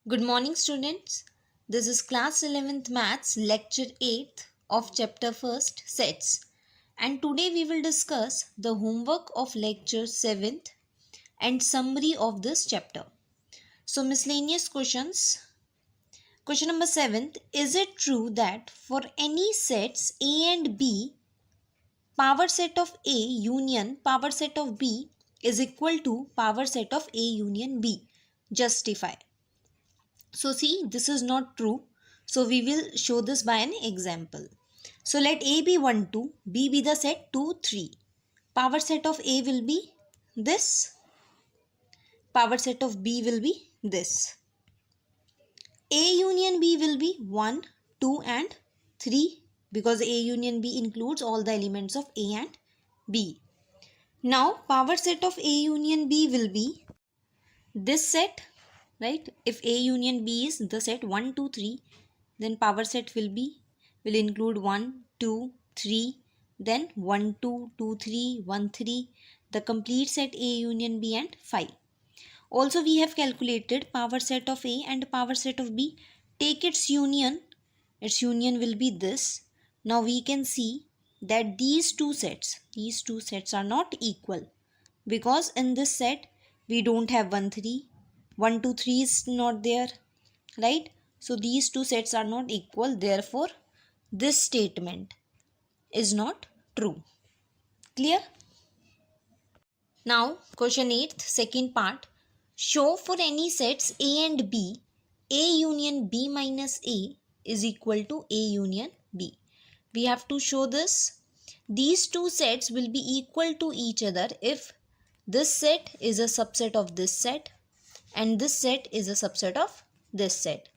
Good morning, students. This is class 11th maths lecture 8th of chapter 1st sets, and today we will discuss the homework of lecture 7th and summary of this chapter. So miscellaneous questions. Question number 7th, is it true that for any sets A and B, power set of A union power set of B is equal to power set of A union B? Justify. So see, this is not true. So we will show this by an example. So let A be 1, 2, B be the set 2, 3. Power set of A will be this. Power set of B will be this. A union B will be 1, 2 and 3 because A union B includes all the elements of A and B. Now power set of A union B will be this set, right? If A union B is the set 1, 2, 3, then power set will include 1, 2, 3, then 1, 2, 2, 3, 1, 3, the complete set A union B and 5. Also we have calculated power set of A and power set of B. Take its union will be this. Now we can see that these two sets are not equal because in this set we don't have 1, 3. 1, 2, 3 is not there, right? So these two sets are not equal. Therefore, this statement is not true. Clear? Now, question 8, second part. Show for any sets A and B, A union B minus A is equal to A union B. We have to show this. These two sets will be equal to each other if this set is a subset of this set and this set is a subset of this set.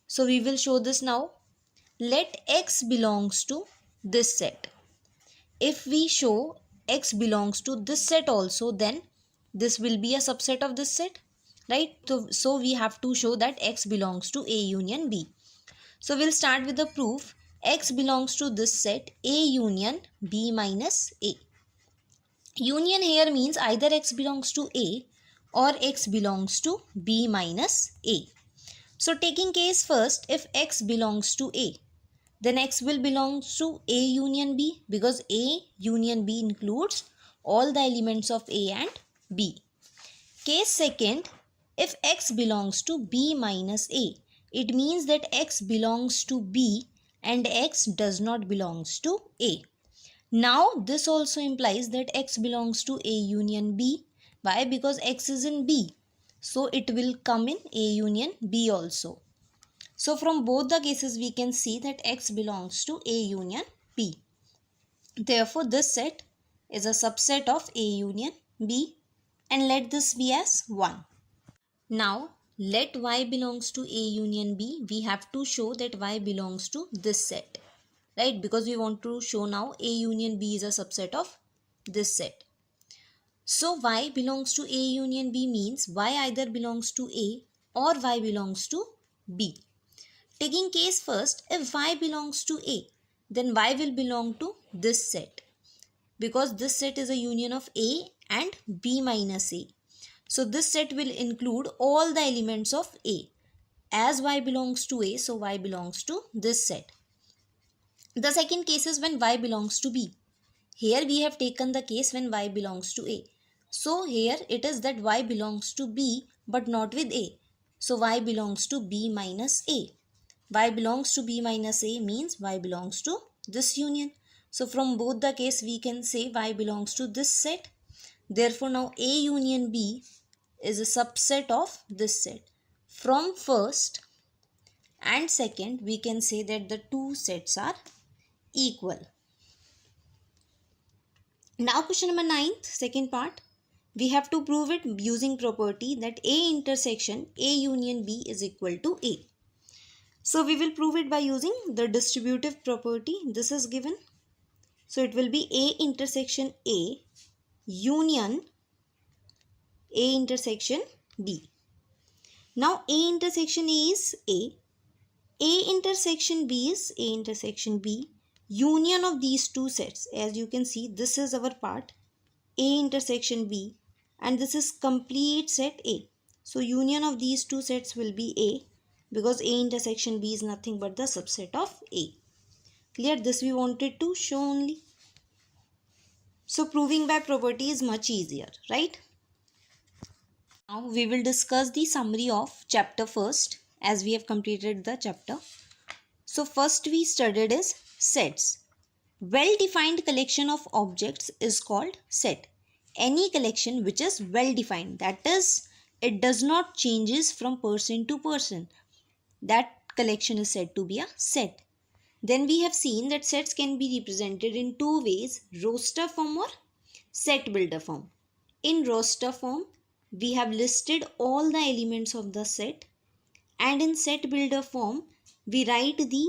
So we will show this now. Let X belongs to this set. If we show X belongs to this set also, then this will be a subset of this set, right? So we have to show that X belongs to A union B. So we'll start with the proof. X belongs to this set A union B minus A. Union here means either X belongs to A or X belongs to B minus A. So taking case first, if X belongs to A, then X will belong to A union B because A union B includes all the elements of A and B. Case second, if X belongs to B minus A, it means that X belongs to B and X does not belongs to A. Now this also implies that X belongs to A union B. Why? Because X is in B. So it will come in A union B also. So from both the cases we can see that X belongs to A union B. Therefore this set is a subset of A union B and let this be as 1. Now let Y belongs to A union B. We have to show that Y belongs to this set, right? Because we want to show now A union B is a subset of this set. So Y belongs to A union B means Y either belongs to A or Y belongs to B. Taking case first, if Y belongs to A, then Y will belong to this set because this set is a union of A and B minus A. So this set will include all the elements of A. As Y belongs to A, so Y belongs to this set. The second case is when Y belongs to B. Here we have taken the case when Y belongs to A. So here it is that Y belongs to B but not with A. So Y belongs to B minus A. Y belongs to B minus A means Y belongs to this union. So from both the case we can say Y belongs to this set. Therefore now A union B is a subset of this set. From first and second we can say that the two sets are equal. Now question number 9, second part. We have to prove it using property that A intersection A union B is equal to A. So we will prove it by using the distributive property. This is given. So it will be A intersection A union A intersection B. Now A intersection A is A. A intersection B is A intersection B. Union of these two sets. As you can see, this is our part A intersection B and this is complete set A. So union of these two sets will be A, because A intersection B is nothing but the subset of A. Clear? This we wanted to show only. So proving by property is much easier, right? Now we will discuss the summary of chapter first, as we have completed the chapter. So first we studied is sets. Well-defined collection of objects is called set. Any collection which is well-defined, that is, it does not changes from person to person, that collection is said to be a set. Then we have seen that sets can be represented in two ways, roster form or set builder form. In roster form, we have listed all the elements of the set, and in set builder form, we write the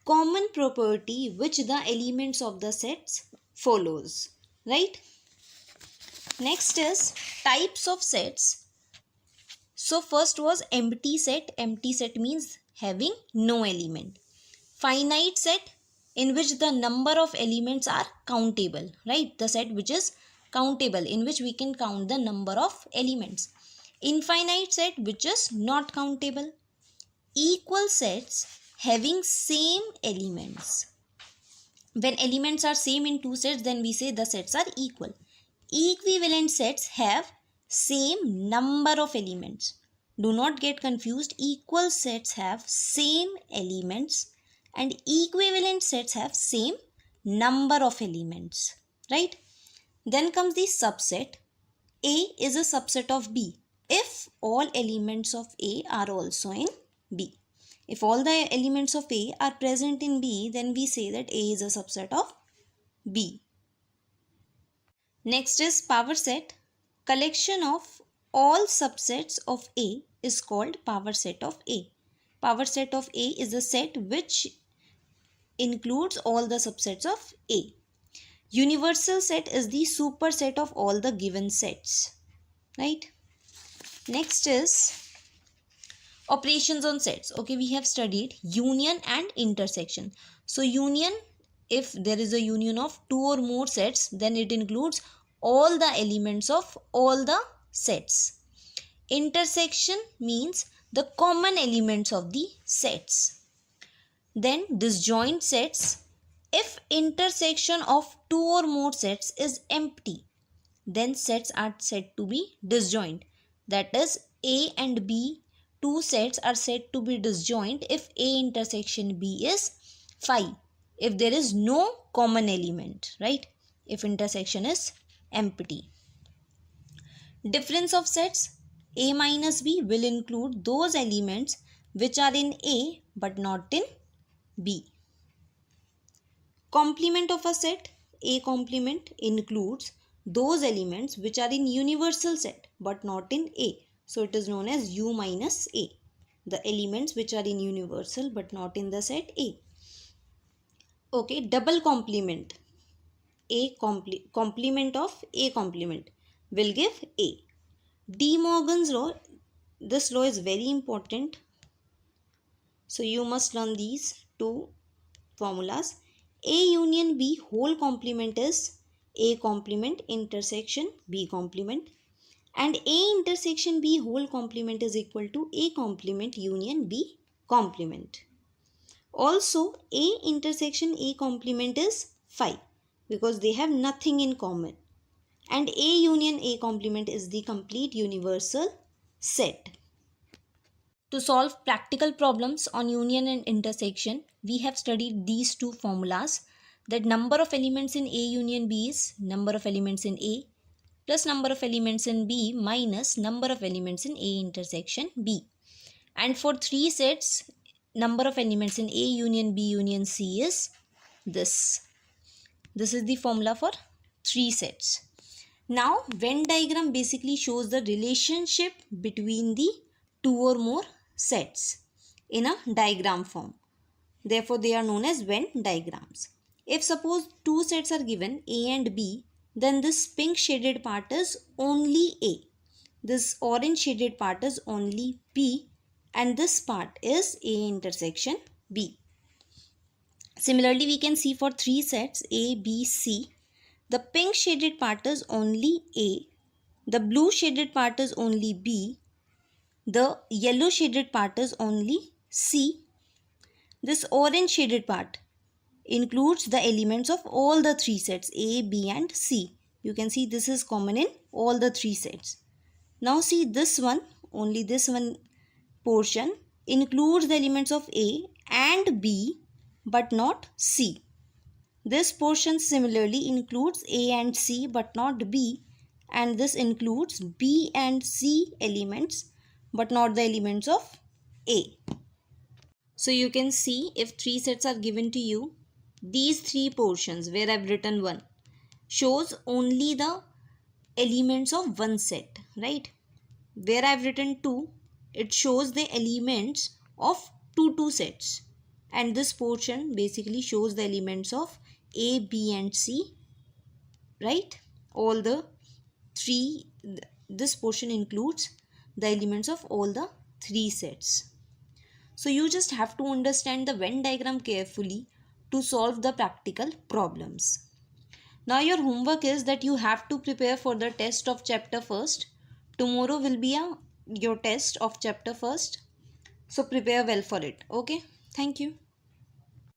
common property which the elements of the sets follows, right? Next is types of sets. So first was empty set. Empty set means having no element. Finite set, in which the number of elements are countable, right? The set which is countable, in which we can count the number of elements. Infinite set, which is not countable. Equal sets having same elements. When elements are same in two sets, then we say the sets are equal. Equivalent sets have same number of elements. Do not get confused. Equal sets have same elements and equivalent sets have same number of elements, right? Then comes the subset. A is a subset of B if all elements of A are also in B. If all the elements of A are present in B, then we say that A is a subset of B. Next is power set. Collection of all subsets of A is called power set of A. Power set of A is a set which includes all the subsets of A. Universal set is the superset of all the given sets, right? Next is operations on sets. Okay, we have studied union and intersection. So union, if there is a union of two or more sets, then it includes all the elements of all the sets. Intersection means the common elements of the sets. Then disjoint sets. If intersection of two or more sets is empty, then sets are said to be disjoint. That is, A and B, two sets are said to be disjoint if A intersection B is phi, if there is no common element, right? If intersection is empty. Difference of sets. A minus B will include those elements which are in A but not in B. Complement of a set. A complement includes those elements which are in universal set but not in A. So it is known as U minus A. The elements which are in universal but not in the set A. Okay, double complement. Complement of A complement will give A. De Morgan's law. This law is very important. So you must learn these two formulas. A union B whole complement is A complement intersection B complement, and A intersection B whole complement is equal to A complement union B complement. Also, A intersection A complement is phi because they have nothing in common, and A union A complement is the complete universal set. To solve practical problems on union and intersection, we have studied these two formulas, that number of elements in A union B is number of elements in A plus number of elements in B minus number of elements in A intersection B. And for three sets, number of elements in A union B union C is this. This is the formula for three sets. Now, Venn diagram basically shows the relationship between the two or more sets in a diagram form. Therefore, they are known as Venn diagrams. If suppose two sets are given A and B, then this pink shaded part is only A. This orange shaded part is only B, and this part is A intersection B. Similarly, we can see for three sets A, B, C, the pink shaded part is only A, the blue shaded part is only B, The yellow shaded part is only C. This orange shaded part includes the elements of all the three sets A, B and C. You can see this is common in all the three sets. Now see this one, only this one portion includes the elements of A and B but not C. This portion similarly includes A and C but not B, and this includes B and C elements but not the elements of A. So you can see if three sets are given to you, these three portions where I've written 1 shows only the elements of one set, right? Where I've written 2, it shows the elements of two sets. And this portion basically shows the elements of A, B and C, right? All the three, this portion includes the elements of all the three sets. So you just have to understand the Venn diagram carefully to solve the practical problems. Now your homework is that you have to prepare for the test of chapter first. Tomorrow will be your test of chapter first. So prepare well for it. Okay. Thank you.